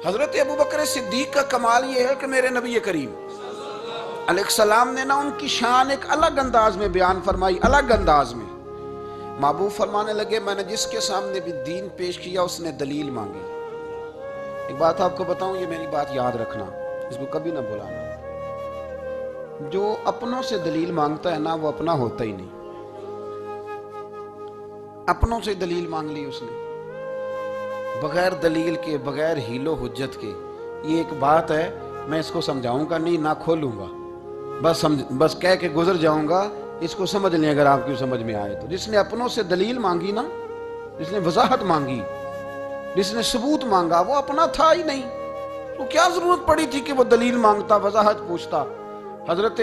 حضرت ابو بکر صدیق کا کمال یہ ہے کہ میرے نبی کریم علیہ السلام نے نا ان کی شان ایک الگ انداز میں بیان فرمائی، الگ انداز میں۔ محبوب فرمانے لگے میں نے جس کے سامنے بھی دین پیش کیا اس نے دلیل مانگی۔ ایک بات آپ کو بتاؤں، یہ میری بات یاد رکھنا، اس کو کبھی نہ بھلانا، جو اپنوں سے دلیل مانگتا ہے نا وہ اپنا ہوتا ہی نہیں۔ اپنوں سے دلیل مانگ لی اس نے، بغیر دلیل کے، بغیر حیل و حجت کے۔ یہ ایک بات ہے، میں اس کو سمجھاؤں گا نہیں، نہ کھولوں گا، بس کہہ کے گزر جاؤں گا، اس کو سمجھ لیں اگر آپ کی سمجھ میں آئے تو۔ جس نے اپنوں سے دلیل مانگی نا، جس نے وضاحت مانگی، جس نے ثبوت مانگا، وہ اپنا تھا ہی نہیں، تو کیا ضرورت پڑی تھی کہ وہ دلیل مانگتا، وضاحت پوچھتا۔ حضرت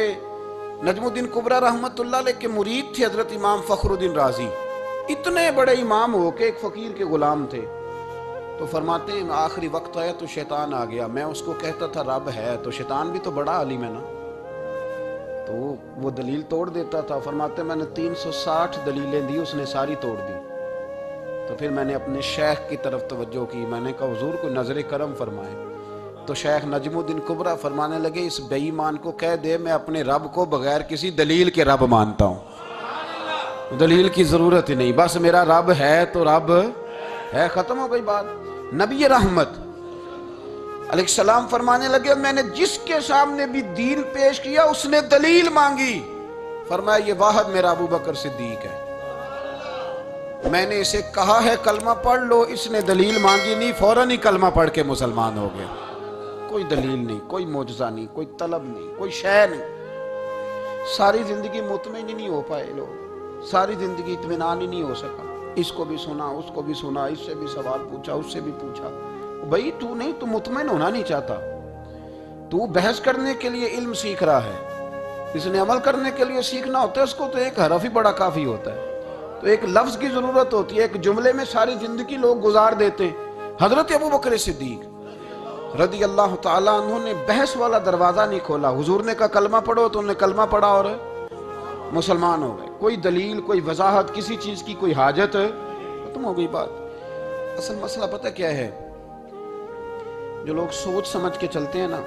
نجم الدین کبریٰ رحمت اللہ علیہ کے مرید تھے حضرت امام فخر الدین رازی، اتنے بڑے امام ہو کے ایک فقیر کے غلام تھے۔ تو فرماتے ہیں آخری وقت آیا تو شیطان آ گیا، میں اس کو کہتا تھا رب ہے، تو شیطان بھی تو بڑا عالم ہے نا، تو وہ دلیل توڑ دیتا تھا۔ فرماتے ہیں میں نے 360 دلیلیں دی، اس نے ساری توڑ دی۔ تو پھر میں نے اپنے شیخ کی طرف توجہ کی، میں نے کہا حضور کو نظر کرم فرمائے۔ تو شیخ نجم الدین کبریٰ فرمانے لگے اس بے ایمان کو کہہ دے میں اپنے رب کو بغیر کسی دلیل کے رب مانتا ہوں، دلیل کی ضرورت ہی نہیں، بس میرا رب ہے تو رب ہے، ختم ہو گئی بات۔ نبی رحمت علیہ السلام فرمانے لگے میں نے جس کے سامنے بھی دین پیش کیا اس نے دلیل مانگی، فرمایا یہ واحد میرا ابو بکر صدیق ہے۔ میں نے اسے کہا ہے کلمہ پڑھ لو، اس نے دلیل مانگی نہیں، فوراً ہی کلمہ پڑھ کے مسلمان ہو گئے۔ کوئی دلیل نہیں، کوئی معجزہ نہیں، کوئی طلب نہیں، کوئی شے نہیں۔ ساری زندگی مطمئن ہی نہیں ہو پائے لوگ، ساری زندگی اطمینان ہی نہیں ہو سکا، اس کو بھی سنا، اس کو بھی سنا، اس سے بھی سوال پوچھا، اس سے بھی پوچھا۔ بھئی تو نہیں، تو مطمئن ہونا نہیں چاہتا، تو بحث کرنے کے لیے علم سیکھ رہا ہے، اس نے عمل کرنے کے لیے سیکھنا ہوتا ہے، اس کو تو ایک حرف ہی بڑا کافی ہوتا ہے، تو ایک لفظ کی ضرورت ہوتی ہے، ایک جملے میں ساری زندگی لوگ گزار دیتے۔ حضرت ابو بکر صدیق رضی اللہ تعالیٰ عنہ نے بحث والا دروازہ نہیں کھولا، حضور نے کہا کلمہ پڑھو تو انہوں نے کلمہ پڑھا اور مسلمان ہو گئے۔ کوئی دلیل، کوئی وضاحت، کسی چیز کی کوئی حاجت، ختم ہو گئی بات۔ اصل مسئلہ پتہ کیا ہے، جو لوگ سوچ سمجھ کے چلتے ہیں نا،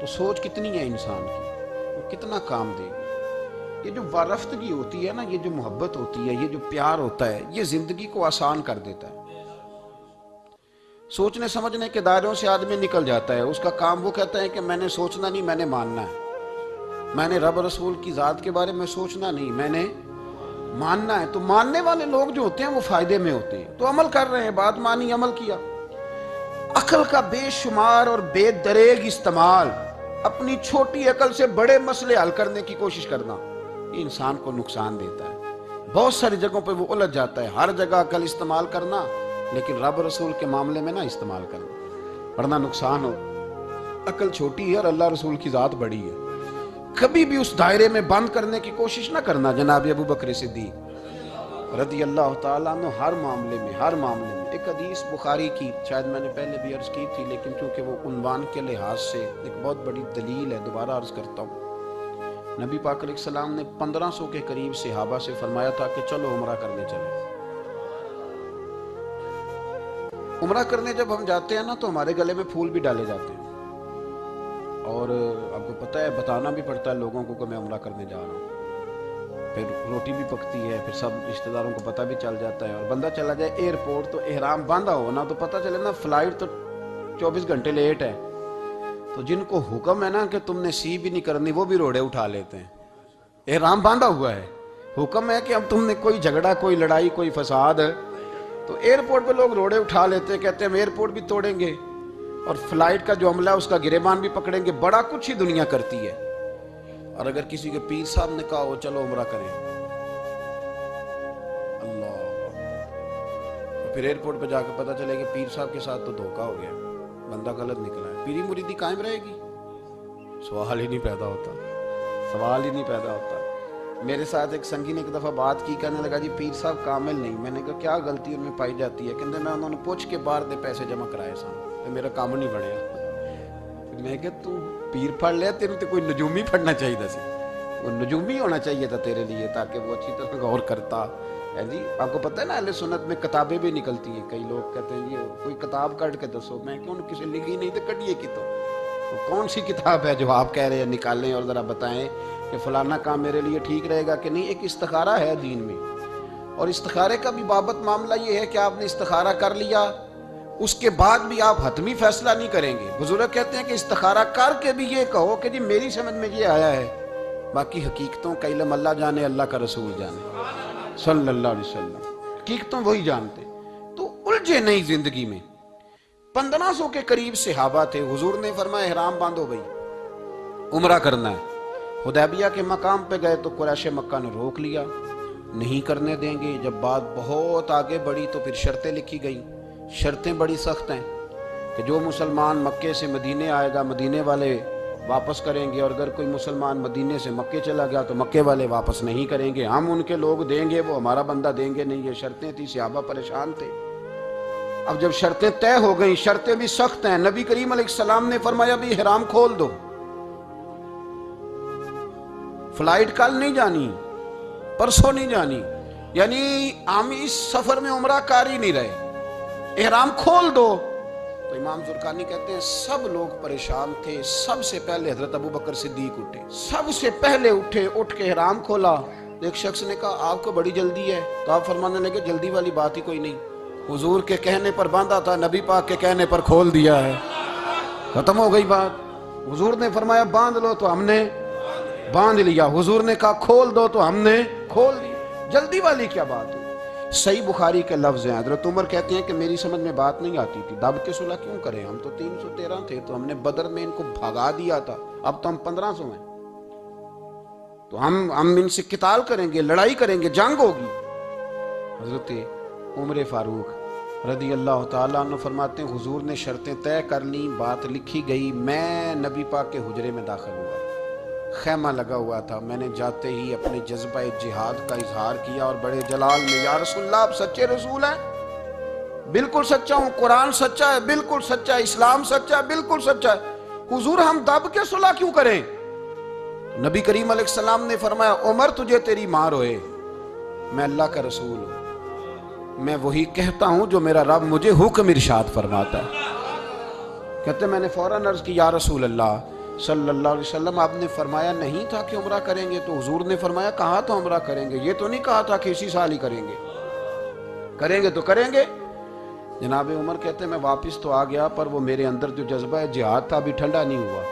تو سوچ کتنی ہے انسان کی، وہ کتنا کام دے گی۔ یہ جو وارفتگی ہوتی ہے نا، یہ جو محبت ہوتی ہے، یہ جو پیار ہوتا ہے، یہ زندگی کو آسان کر دیتا ہے۔ سوچنے سمجھنے کے دائروں سے آدمی نکل جاتا ہے، اس کا کام وہ کہتا ہے کہ میں نے سوچنا نہیں، میں نے ماننا ہے، میں نے رب رسول کی ذات کے بارے میں سوچنا نہیں، میں نے ماننا ہے۔ تو ماننے والے لوگ جو ہوتے ہیں وہ فائدے میں ہوتے ہیں، تو عمل کر رہے ہیں، بات مانی، عمل کیا۔ عقل کا بے شمار اور بے دریغ استعمال، اپنی چھوٹی عقل سے بڑے مسئلے حل کرنے کی کوشش کرنا، یہ انسان کو نقصان دیتا ہے۔ بہت ساری جگہوں پہ وہ الجھ جاتا ہے۔ ہر جگہ عقل استعمال کرنا، لیکن رب رسول کے معاملے میں نہ استعمال کرنا، ورنہ نقصان ہو۔ عقل چھوٹی ہے اور اللہ رسول کی ذات بڑی ہے، کبھی بھی اس دائرے میں بند کرنے کی کوشش نہ کرنا۔ جناب ابو بکر صدیق رضی اللہ تعالیٰ عنہ ہر معاملے میں، ہر معاملے میں۔ ایک حدیث بخاری کی، شاید میں نے پہلے بھی عرض کی تھی، لیکن چونکہ وہ عنوان کے لحاظ سے ایک بہت بڑی دلیل ہے، دوبارہ عرض کرتا ہوں۔ نبی پاک علیہ السلام نے 1500 کے قریب صحابہ سے فرمایا تھا کہ چلو عمرہ کرنے چلیں۔ عمرہ کرنے جب ہم جاتے ہیں نا تو ہمارے گلے میں پھول بھی ڈالے جاتے ہیں، اور آپ کو پتہ ہے بتانا بھی پڑتا ہے لوگوں کو کہ میں عمرہ کرنے جا رہا ہوں۔ پھر روٹی بھی پکتی ہے، پھر سب رشتہ داروں کو پتہ بھی چل جاتا ہے، اور بندہ چلا جائے ایئرپورٹ تو احرام باندھا ہو نا، تو پتہ چلے نا فلائٹ تو 24 گھنٹے لیٹ ہے، تو جن کو حکم ہے نا کہ تم نے سی بھی نہیں کرنی، وہ بھی روڑے اٹھا لیتے ہیں۔ احرام باندھا ہوا ہے، حکم ہے کہ اب تم نے کوئی جھگڑا، کوئی لڑائی، کوئی فساد، تو ایئرپورٹ پہ لوگ روڑے اٹھا لیتے ہیں، کہتے ہیں ہم ایئرپورٹ بھی توڑیں گے اور فلائٹ کا جو عملہ ہے اس کا گریبان بھی پکڑیں گے، بڑا کچھ ہی دنیا کرتی ہے۔ اور اگر کسی کے پیر صاحب نے کہا ہو چلو عمرہ کریں، اللہ، اور پھر ایئرپورٹ پہ جا کے پتہ چلے کہ پیر صاحب کے ساتھ تو دھوکہ ہو گیا، بندہ غلط نکلا ہے، پیری مریدی قائم رہے گی؟ سوال ہی نہیں پیدا ہوتا، سوال ہی نہیں پیدا ہوتا۔ میرے ساتھ ایک سنگی نے ایک دفعہ بات کی، کہنے لگا جی پیر صاحب کامل نہیں۔ میں نے کہا کیا غلطی ان میں پائی جاتی ہے؟ کہتے میں انہوں نے پوچھ کے باہر دے پیسے جمع کرائے سن، تو میرا کام نہیں بڑھیا۔ میں کہ تو پیر پڑھ لیا، تیرے تو کوئی نجومی پڑھنا چاہیے تھا، وہ نجومی ہونا چاہیے تھا تیرے لیے، تاکہ وہ اچھی طرح غور کرتا، جی آپ کو پتہ ہے نا اہل سنت میں کتابیں بھی نکلتی ہیں. کئی لوگ کہتے ہیں جی کوئی کتاب کٹ کے دسو. میں کیوں کسی لکھی نہیں تو کٹیے کی تو کون سی کتاب ہے جو آپ کہہ رہے ہیں نکالیں اور ذرا بتائیں کہ فلانا کام میرے لیے ٹھیک رہے گا کہ نہیں. ایک استخارہ ہے دین میں, اور استخارے کا بھی بابت معاملہ یہ ہے کہ آپ نے استخارہ کر لیا, اس کے بعد بھی آپ حتمی فیصلہ نہیں کریں گے. بزرگ کہتے ہیں کہ استخارہ کر کے بھی یہ کہو کہ جی میری سمجھ میں یہ آیا ہے, باقی حقیقتوں کا علم اللہ جانے, اللہ کا رسول جانے صلی اللہ علیہ وسلم, حقیقتوں وہی جانتے. تو الجھے نہیں زندگی میں. 1500 کے قریب صحابہ تھے. حضور نے فرمایا احرام باندھو بھائی, عمرہ کرنا ہے. حدیبیہ کے مقام پہ گئے تو قریش مکہ نے روک لیا, نہیں کرنے دیں گے. جب بات بہت آگے بڑھی تو پھر شرطیں لکھی گئیں. شرطیں بڑی سخت ہیں کہ جو مسلمان مکے سے مدینے آئے گا مدینے والے واپس کریں گے, اور اگر کوئی مسلمان مدینے سے مکے چلا گیا تو مکے والے واپس نہیں کریں گے. ہم ان کے لوگ دیں گے, وہ ہمارا بندہ دیں گے نہیں. یہ شرطیں تھی. صحابہ پریشان تھے. اب جب شرطیں طے ہو گئیں, شرطیں بھی سخت ہیں, نبی کریم علیہ السلام نے فرمایا بھی احرام کھول دو, فلائٹ کل نہیں جانی, پرسوں نہیں جانی, یعنی ہم اس سفر میں عمرہ کر ہی نہیں رہے, احرام کھول دو. تو امام زرقانی کہتے ہیں سب لوگ پریشان تھے. سب سے پہلے حضرت ابو بکر صدیق اٹھے, سب سے پہلے اٹھے, اٹھ کے احرام کھولا. ایک شخص نے کہا آپ کو بڑی جلدی ہے, تو آپ فرمانے لگے جلدی والی بات ہی کوئی نہیں, حضور کے کہنے پر باندھا تھا, نبی پاک کے کہنے پر کھول دیا ہے, ختم ہو گئی بات. حضور نے فرمایا باندھ لو تو ہم نے باندھ لیا, حضور نے کہا کھول دو تو ہم نے کھول دیا. جلدی والی کیا بات ہے. صحیح بخاری کے لفظ ہیں. حضرت عمر کہتے ہیں کہ میری سمجھ میں بات نہیں آتی تھی, دب کے صلح کیوں کریں, ہم تو 313 تھے, تو ہم نے بدر میں ان کو بھگا دیا تھا, اب تو ہم 1500 ہیں, تو ہم ان سے قتال کریں گے, لڑائی کریں گے, جنگ ہوگی. حضرت عمر فاروق رضی اللہ تعالیٰ عنہ فرماتے ہیں حضور نے شرطیں طے کر لیں, بات لکھی گئی. میں نبی پاک کے حجرے میں داخل ہوا, خیمہ لگا ہوا تھا. میں نے جاتے ہی اپنے جذبہ جہاد کا اظہار کیا اور بڑے جلال میں, یا رسول اللہ آپ سچے رسول ہیں؟ بالکل سچا ہوں. قرآن سچا ہے؟ بالکل سچا ہے. اسلام سچا ہے؟ بالکل سچا ہے. حضور ہم دب کے صلح کیوں کریں؟ نبی کریم علیہ السلام نے فرمایا عمر تجھے تیری ماں روئے, میں اللہ کا رسول ہوں, میں وہی کہتا ہوں جو میرا رب مجھے حکم ارشاد فرماتا ہے. کہتے میں نے فوراً عرض کی یا رسول اللہ صلی اللہ علیہ وسلم آپ نے فرمایا نہیں تھا کہ عمرہ کریں گے؟ تو حضور نے فرمایا کہا تو عمرہ کریں گے, یہ تو نہیں کہا تھا کہ اسی سال ہی کریں گے, کریں گے تو کریں گے. جناب عمر کہتے ہیں میں واپس تو آ گیا, پر وہ میرے اندر جو جذبہ جہاد تھا ابھی ٹھنڈا نہیں ہوا.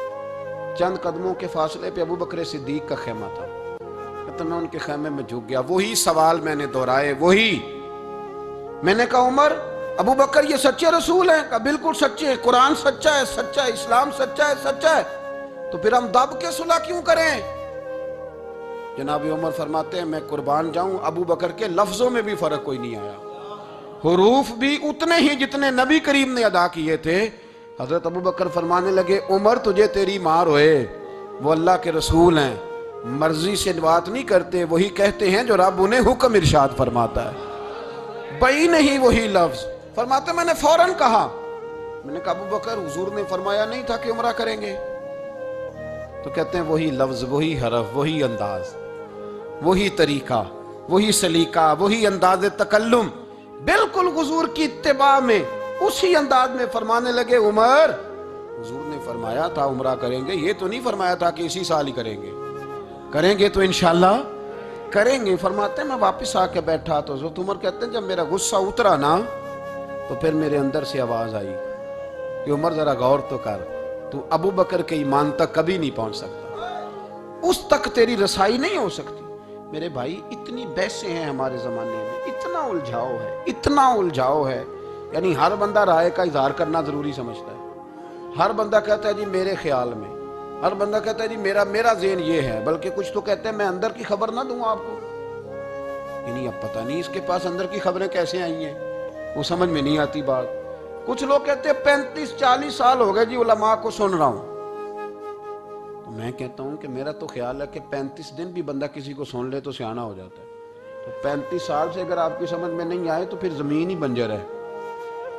چند قدموں کے فاصلے پہ ابو بکر صدیق کا خیمہ تھا. کہتے میں ان کے خیمے میں جھک گیا, وہی سوال میں نے دہرائے, وہی. میں نے کہا عمر ابو بکر یہ سچے رسول ہیں؟ کہا بالکل سچے, قرآن سچا ہے, سچا ہے, اسلام سچا ہے, سچا ہے, تو پھر ہم دب کے صلح کیوں کریں؟ جناب عمر فرماتے ہیں میں قربان جاؤں ابو بکر کے لفظوں میں بھی فرق کوئی نہیں آیا, حروف بھی اتنے ہی جتنے نبی کریم نے ادا کیے تھے. حضرت ابو بکر فرمانے لگے عمر تجھے تیری ماں روئے, وہ اللہ کے رسول ہیں, مرضی سے بات نہیں کرتے, وہی کہتے ہیں جو رب انہیں حکم ارشاد فرماتا ہے, بئی نہیں وہی لفظ. فرماتے میں نے فوراً کہا, میں نے کہا ابو بکر حضور نے فرمایا نہیں تھا کہ عمرہ کریں گے؟ تو کہتے ہیں وہی لفظ, وہی حرف, وہی انداز, وہی طریقہ, وہی سلیقہ, وہی انداز تکلم, بالکل حضور کی اتباع میں اسی انداز میں فرمانے لگے عمر حضور نے فرمایا تھا عمرہ کریں گے, یہ تو نہیں فرمایا تھا کہ اسی سال ہی کریں گے, کریں گے تو انشاءاللہ کریں گے. فرماتے ہیں میں واپس آ کے بیٹھا تو حضرت عمر کہتے ہیں جب میرا غصہ اترا نا تو پھر میرے اندر سے آواز آئی کہ عمر ذرا غور تو کر, تو ابو بکر کے ایمان تک کبھی نہیں پہنچ سکتا, اس تک تیری رسائی نہیں ہو سکتی. میرے بھائی اتنی بحثیں ہیں ہمارے زمانے میں, اتنا الجھاؤ ہے, اتنا الجھاؤ ہے, یعنی ہر بندہ رائے کا اظہار کرنا ضروری سمجھتا ہے. ہر بندہ کہتا ہے جی میرے خیال میں, ہر بندہ کہتا ہے جی میرا ذہن یہ ہے, بلکہ کچھ تو کہتے ہیں میں اندر کی خبر نہ دوں آپ کو. یعنی اب پتہ نہیں اس کے پاس اندر کی خبریں کیسے آئی ہیں, وہ سمجھ میں نہیں آتی بات. کچھ لوگ کہتے ہیں 35-40 سال ہو گئے جی علماء کو سن رہا ہوں. تو میں کہتا ہوں کہ میرا تو خیال ہے کہ 35 دن بھی بندہ کسی کو سن لے تو سیاںا ہو جاتا ہے. تو 35 سال سے اگر آپ کی سمجھ میں نہیں آئے تو پھر زمین ہی بنجر ہے.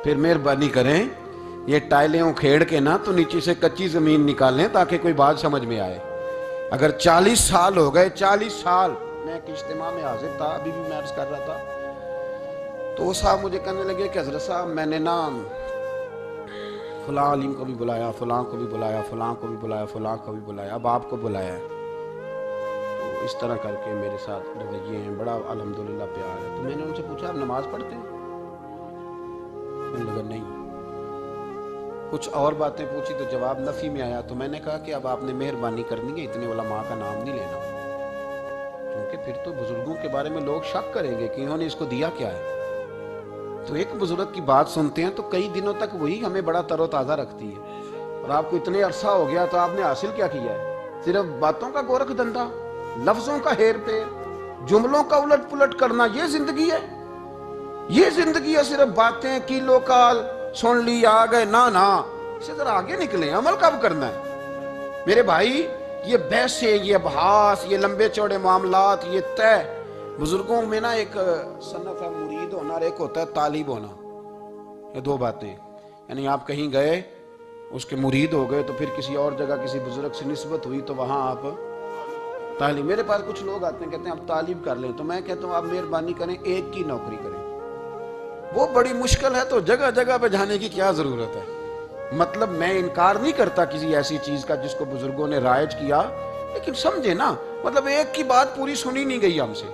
پھر مہربانی کریں یہ ٹائلیں کھیڑ کے نا تو نیچے سے کچی زمین نکالیں تاکہ کوئی بات سمجھ میں آئے. اگر 40 سال ہو گئے, 40 سال میں ایک اجتماع میں حاضر تھا، ابھی بھی میں عرض کر رہا تھا، تو وہ صاحب مجھے کہنے لگے کہ حضرت صاحب میں نے نا فلاں عالم کو بھی بلایا، فلاں کو بھی بلایا، فلاں کو بھی بلایا، فلاں کو بھی بلایا، اب آپ کو بلایا ہے، تو اس طرح کر کے میرے ساتھ رویے ہیں، بڑا الحمدللہ پیار ہے۔ تو میں نے ان سے پوچھا آپ نماز پڑھتے ہیں؟ میں نے لگا نہیں۔ کچھ اور باتیں پوچھی تو جواب نفی میں آیا، تو میں نے کہا کہ اب آپ نے مہربانی کرنی ہے، اتنے علماء کا نام نہیں لینا، کیونکہ پھر تو بزرگوں کے بارے میں لوگ شک کریں گے کہ انہوں نے اس کو دیا کیا ہے۔ تو ایک بزرگ کی بات سنتے ہیں تو کئی دنوں تک وہی ہمیں بڑا تر و تازہ رکھتی ہے، اور آپ کو اتنے عرصہ ہو گیا تو آپ نے حاصل کیا کیا ہے؟ صرف باتوں کا گورکھ دھندا، لفظوں کا ہیر پھیر، جملوں کا الٹ پلٹ کرنا، یہ زندگی ہے؟ یہ زندگی ہے صرف باتیں کیلو کال سن لی آ گئے؟ نہ نہ، اسے ذرا آگے نکلیں، عمل کب کرنا ہے میرے بھائی؟ یہ بحثیں، یہ ابحاث، یہ لمبے چوڑے معاملات، یہ طے۔ بزرگوں میں نا ایک صنف ہے مرید ہونا اور ایک ہوتا ہے طالب ہونا، یہ دو باتیں، یعنی آپ کہیں گئے اس کے مرید ہو گئے تو پھر کسی اور جگہ کسی بزرگ سے نسبت ہوئی تو وہاں آپ طالب۔ میرے پاس کچھ لوگ آتے ہیں کہتے ہیں آپ طالب کر لیں، تو میں کہتا ہوں آپ مہربانی کریں ایک کی نوکری کریں، وہ بڑی مشکل ہے، تو جگہ جگہ پہ جانے کی کیا ضرورت ہے؟ مطلب میں انکار نہیں کرتا کسی ایسی چیز کا جس کو بزرگوں نے رائج کیا، لیکن سمجھے نا، مطلب ایک کی بات پوری سنی نہیں گئی ہم سے،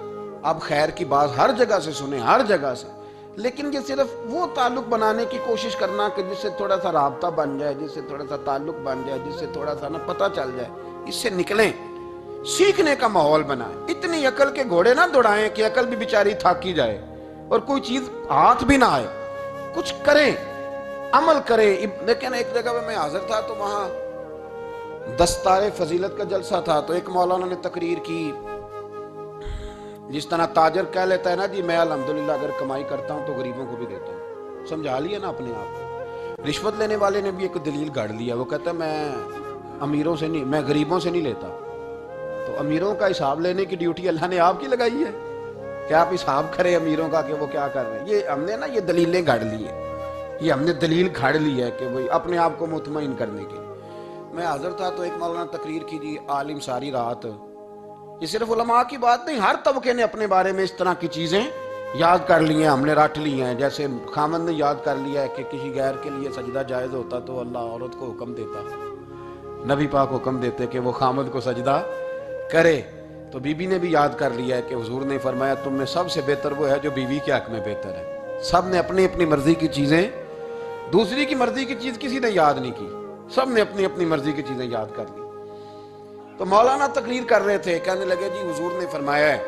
آپ خیر کی بات ہر جگہ سے سنیں، ہر جگہ سے، لیکن یہ صرف وہ تعلق بنانے کی کوشش کرنا کہ جس سے تھوڑا سا رابطہ بن جائے، جس سے تھوڑا سا تعلق بن جائے، جس سے تھوڑا سا نا پتہ چل جائے، اس سے نکلیں، سیکھنے کا ماحول بنائیں۔ اتنی عقل کے گھوڑے نہ دوڑائیں کہ عقل بھی بیچاری تھاکی جائے اور کوئی چیز ہاتھ بھی نہ آئے، کچھ کریں، عمل کریں۔ لیکن ایک جگہ پہ میں حاضر تھا تو وہاں دستار فضیلت کا جلسہ تھا، تو ایک مولانا نے تقریر کی، جس طرح تاجر کہہ لیتا ہے نا جی میں الحمدللہ اگر کمائی کرتا ہوں تو غریبوں کو بھی دیتا ہوں، سمجھا لیا نا اپنے آپ۔ رشوت لینے والے نے بھی ایک دلیل گاڑ لیا، وہ کہتا ہے میں امیروں سے نہیں، میں غریبوں سے نہیں لیتا، تو امیروں کا حساب لینے کی ڈیوٹی اللہ نے آپ کی لگائی ہے کہ آپ حساب کریں امیروں کا کہ وہ کیا کر رہے ہیں۔ یہ ہم نے نا یہ دلیلیں گاڑ لی ہیں، یہ ہم نے دلیل گھاڑ لی ہے کہ وہی اپنے آپ کو مطمئن کرنے کے۔ میں حاضر تھا تو ایک مولانا تقریر کی جی عالم ساری رات، یہ صرف علماء کی بات نہیں، ہر طبقے نے اپنے بارے میں اس طرح کی چیزیں یاد کر لی ہیں، ہم نے رٹ لی ہیں۔ جیسے خامند نے یاد کر لیا ہے کہ کسی غیر کے لیے سجدہ جائز ہوتا تو اللہ عورت کو حکم دیتا، نبی پاک حکم دیتے کہ وہ خامند کو سجدہ کرے، تو بی بی نے بھی یاد کر لیا ہے کہ حضور نے فرمایا تم میں سب سے بہتر وہ ہے جو بیوی کے حق میں بہتر ہے۔ سب نے اپنی اپنی مرضی کی چیزیں، دوسری کی مرضی کی چیز کسی نے یاد نہیں کی، سب نے اپنی اپنی مرضی کی چیزیں یاد کر لی۔ تو مولانا تقریر کر رہے تھے، کہنے لگے جی حضور نے فرمایا ہے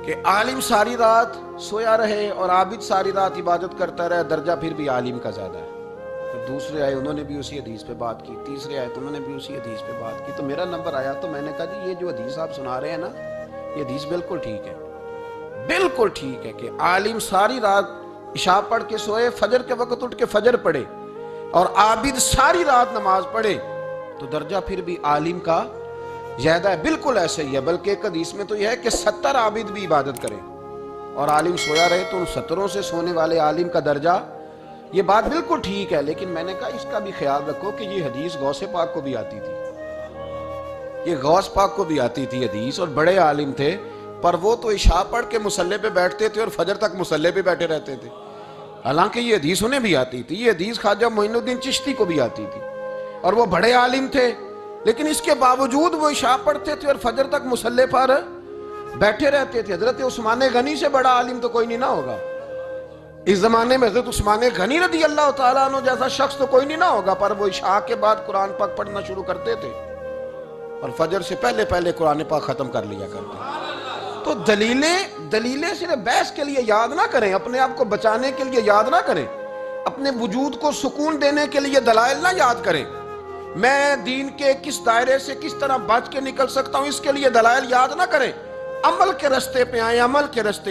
کہ عالم ساری رات سویا رہے اور عابد ساری رات عبادت کرتا رہے، درجہ پھر بھی عالم کا زیادہ ہے۔ پھر دوسرے آئے انہوں نے بھی اسی حدیث پہ بات کی، تیسرے آئے تو انہوں نے بھی اسی حدیث پہ بات کی، تو میرا نمبر آیا تو میں نے کہا جی یہ جو حدیث آپ سنا رہے ہیں نا، یہ حدیث بالکل ٹھیک ہے، بالکل ٹھیک ہے کہ عالم ساری رات عشاء پڑھ کے سوئے، فجر کے وقت اٹھ کے فجر پڑھے، اور عابد ساری رات نماز پڑھے، تو درجہ پھر بھی عالم کا زیادہ ہے۔ بالکل ایسے ہی ہے، بلکہ ایک حدیث میں تو یہ ہے کہ 70 عابد بھی عبادت کریں اور عالم سویا رہے، تو ان 70 سے سونے والے عالم کا درجہ، یہ بات بالکل ٹھیک ہے۔ لیکن میں نے کہا اس کا بھی خیال رکھو کہ یہ حدیث غوث پاک کو بھی آتی تھی، یہ غوث پاک کو بھی آتی تھی حدیث، اور بڑے عالم تھے، پر وہ تو عشاء پڑھ کے مصلی پہ بیٹھتے تھے اور فجر تک مصلی پہ بیٹھے رہتے تھے، حالانکہ یہ حدیث انہیں بھی آتی تھی، یہ حدیث خواجہ معین الدین چشتی کو بھی آتی تھی، اور وہ بڑے عالم تھے، لیکن اس کے باوجود وہ عشاء پڑھتے تھے اور فجر تک مصلی پر بیٹھے رہتے تھے۔ حضرت عثمان غنی سے بڑا عالم تو کوئی نہیں نہ ہوگا اس زمانے میں، حضرت عثمان غنی رضی اللہ تعالیٰ عنہ جیسا شخص تو کوئی نہیں نہ ہوگا، پر وہ عشاء کے بعد قرآن پاک پڑھنا شروع کرتے تھے اور فجر سے پہلے پہلے قرآن پاک ختم کر لیا کرتے۔ تو دلیلیں صرف بحث کے لیے یاد نہ کریں، اپنے آپ کو بچانے کے لیے یاد نہ کریں، اپنے وجود کو سکون دینے کے لیے دلائل نہ یاد کریں۔ میں دین کے کس دائرے سے کس طرح بچ کے نکل سکتا ہوں، اس کے لیے دلائل یاد نہ کریں، عمل کے رستے پہ آئیں، عمل کے رستے